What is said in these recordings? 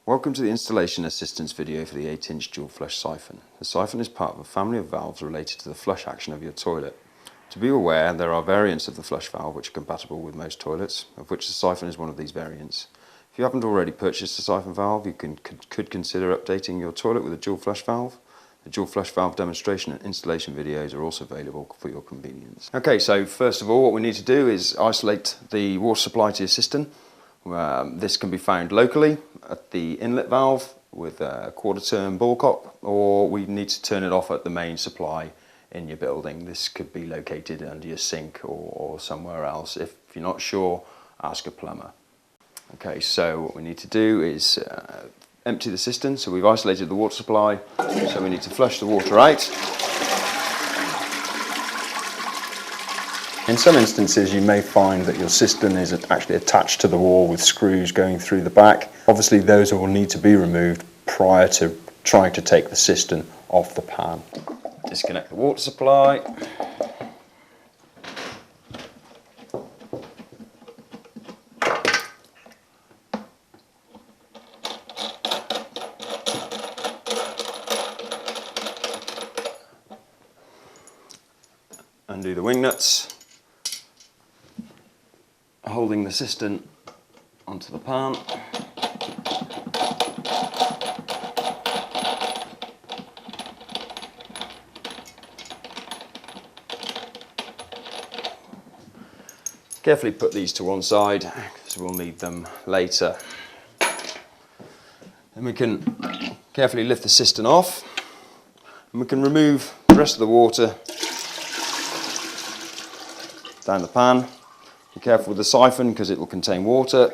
Welcome to the installation assistance video for the 8-inch dual flush siphon. The siphon is part of a family of valves related to the flush action of your toilet. To be aware, there are variants of the flush valve which are compatible with most toilets, of which the siphon is one of these variants. If you haven't already purchased a siphon valve, you could consider updating your toilet with a dual flush valve. The dual flush valve demonstration and installation videos are also available for your convenience. Okay, so first of all what we need to do is isolate the water supply to your cistern. This can be found locally at the inlet valve with a quarter-turn ball cock, or we need to turn it off at the main supply in your building. This could be located under your sink or somewhere else. If you're not sure, ask a plumber. Okay, so what we need to do is empty the cistern. So we've isolated the water supply, so we need to flush the water out. In some instances you may find that your cistern is actually attached to the wall with screws going through the back. Obviously those will need to be removed prior to trying to take the cistern off the pan. Disconnect the water supply. Undo the wing nuts, holding the cistern onto the pan. Carefully put these to one side because we'll need them later. Then we can carefully lift the cistern off and we can remove the rest of the water down the pan. Be careful with the siphon because it will contain water.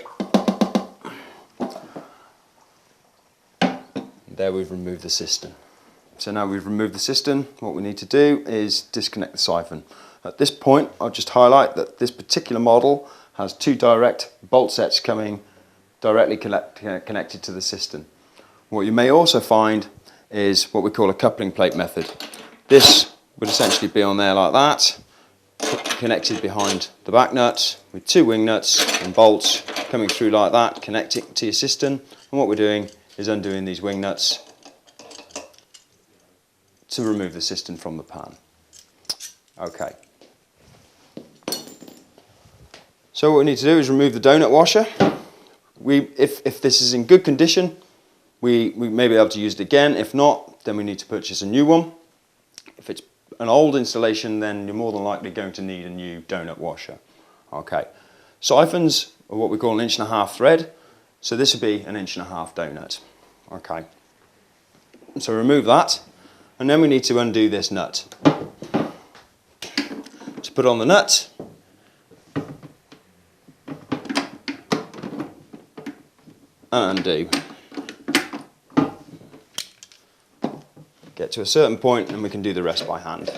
There we've removed the cistern. So now we've removed the cistern, what we need to do is disconnect the siphon. At this point I'll just highlight that this particular model has two direct bolt sets coming directly connected to the cistern. What you may also find is what we call a coupling plate method. This would essentially be on there like that, connected behind the back nut with two wing nuts and bolts coming through like that, connecting to your cistern. And what we're doing is undoing these wing nuts to remove the cistern from the pan. Okay. So what we need to do is remove the donut washer. If this is in good condition, we may be able to use it again. If not, then we need to purchase a new one. If it's an old installation, then you're more than likely going to need a new donut washer. Okay. Siphons are what we call 1.5 inch thread, so this would be 1.5 inch donut. Okay. So remove that, and then we need to undo this nut. To put on the nut, and undo. Get to a certain point and we can do the rest by hand.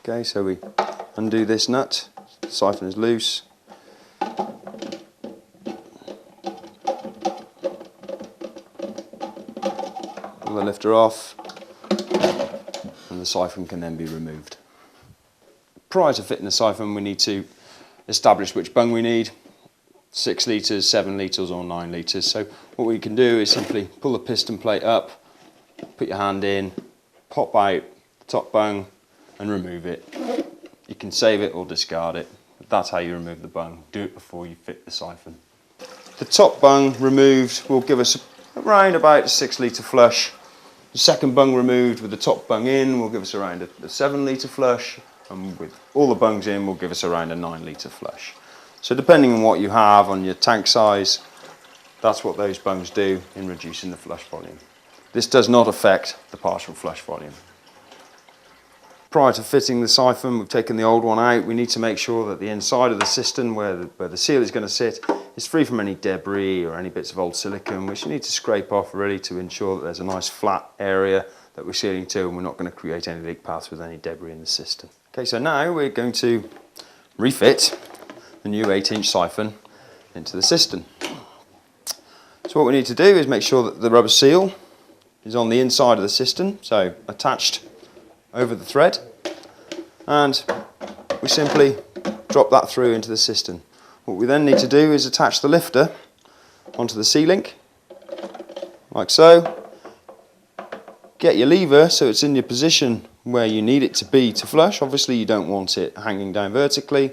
Okay, so we undo this nut, the siphon is loose. Pull the lifter off and the siphon can then be removed. Prior to fitting the siphon we need to establish which bung we need, 6 litres, 7 litres or 9 litres. So what we can do is simply pull the piston plate up, put your hand in, pop out the top bung and remove it. You can save it or discard it, but that's how you remove the bung. Do it before you fit the siphon. The top bung removed will give us around about a 6 litre flush. The second bung removed with the top bung in will give us around a 7 litre flush, and with all the bungs in will give us around a 9 litre flush. So depending on what you have on your tank size, that's what those bungs do in reducing the flush volume. This does not affect the partial flush volume. Prior to fitting the siphon, we've taken the old one out. We need to make sure that the inside of the cistern where the seal is going to sit is free from any debris or any bits of old silicone, which you need to scrape off really to ensure that there's a nice flat area that we're sealing to and we're not going to create any leak paths with any debris in the cistern. Okay, so now we're going to refit the new 8-inch siphon into the cistern. So what we need to do is make sure that the rubber seal is on the inside of the cistern, so attached over the thread, and we simply drop that through into the cistern. What we then need to do is attach the lifter onto the C-link, like so. Get your lever so it's in your position where you need it to be to flush. Obviously you don't want it hanging down vertically,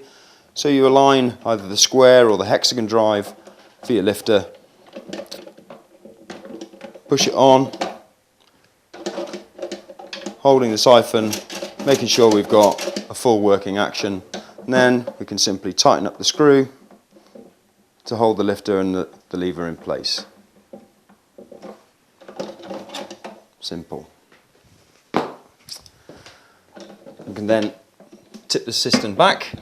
so you align either the square or the hexagon drive for your lifter. Push it on, holding the siphon, making sure we've got a full working action, and then we can simply tighten up the screw to hold the lifter and the lever in place. Simple. You can then tip the cistern back,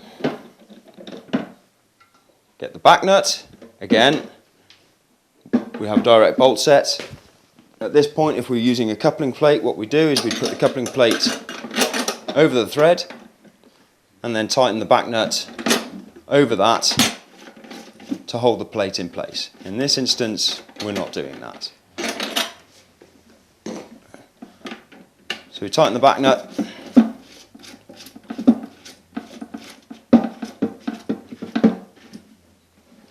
get the back nut. Again, we have a direct bolt set. At this point, if we're using a coupling plate, what we do is we put the coupling plate over the thread and then tighten the back nut over that to hold the plate in place. In this instance, we're not doing that. So we tighten the back nut,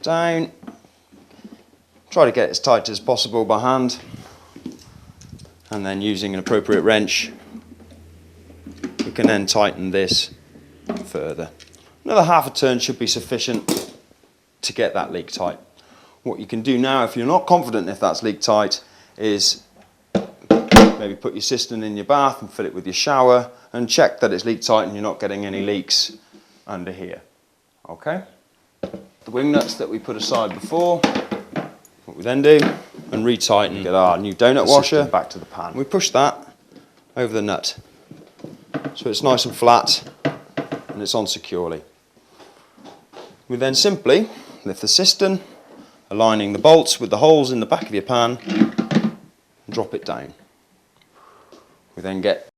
down, try to get it as tight as possible by hand, and then using an appropriate wrench we can then tighten this further. Another half a turn should be sufficient to get that leak tight. What you can do now, if you're not confident if that's leak tight, is maybe put your cistern in your bath and fill it with your shower and check that it's leak tight and you're not getting any leaks under here. Okay? The wing nuts that we put aside before, what we then do, and retighten, get our new donut washer back to the pan. We push that over the nut so it's nice and flat and it's on securely. We then simply lift the cistern, aligning the bolts with the holes in the back of your pan, and drop it down. We then get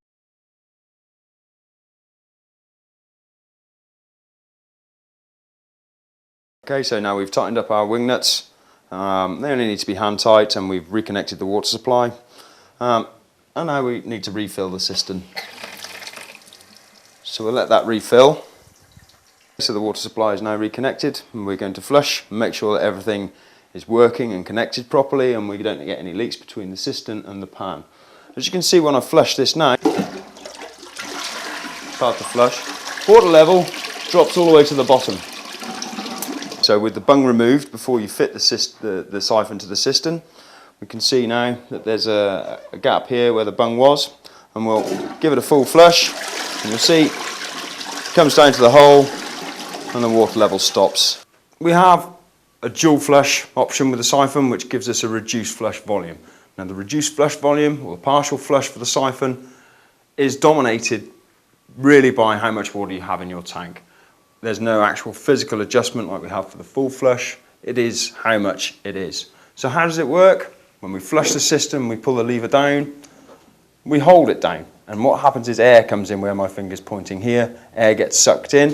okay, so now we've tightened up our wing nuts. They only need to be hand tight, and we've reconnected the water supply. And now we need to refill the cistern. So we'll let that refill. So the water supply is now reconnected, and we're going to flush and make sure that everything is working and connected properly, and we don't get any leaks between the cistern and the pan. As you can see, when I flush this now, start to flush, water level drops all the way to the bottom. So with the bung removed before you fit the siphon to the cistern, we can see now that there's a gap here where the bung was, and we'll give it a full flush, and you'll see it comes down to the hole and the water level stops. We have a dual flush option with the siphon, which gives us a reduced flush volume. Now the reduced flush volume, or the partial flush for the siphon, is dominated really by how much water you have in your tank. There's no actual physical adjustment like we have for the full flush. It is how much it is. So how does it work? When we flush the system, we pull the lever down, we hold it down, and what happens is air comes in where my finger's pointing here, air gets sucked in,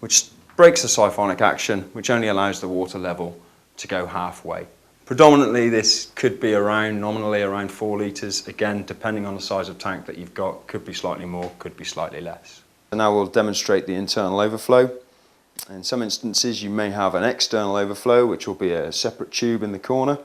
which breaks the siphonic action, which only allows the water level to go halfway. Predominantly this could be nominally around 4 litres, again depending on the size of tank that you've got, could be slightly more, could be slightly less. So now we'll demonstrate the internal overflow. In some instances you may have an external overflow, which will be a separate tube in the corner.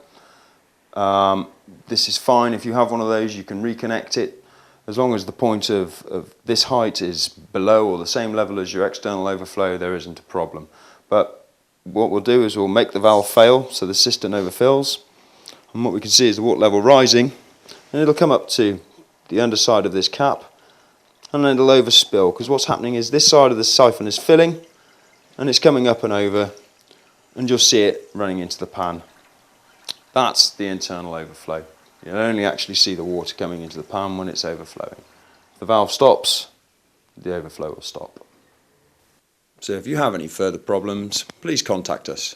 This is fine. If you have one of those, you can reconnect it. As long as the point of this height is below or the same level as your external overflow, there isn't a problem. But what we'll do is we'll make the valve fail so the cistern overfills, and what we can see is the water level rising, and it'll come up to the underside of this cap, and then it'll overspill, because what's happening is this side of the siphon is filling and it's coming up and over, and you'll see it running into the pan. That's the internal overflow. You'll only actually see the water coming into the pan when it's overflowing. If the valve stops, the overflow will stop. So if you have any further problems, please contact us.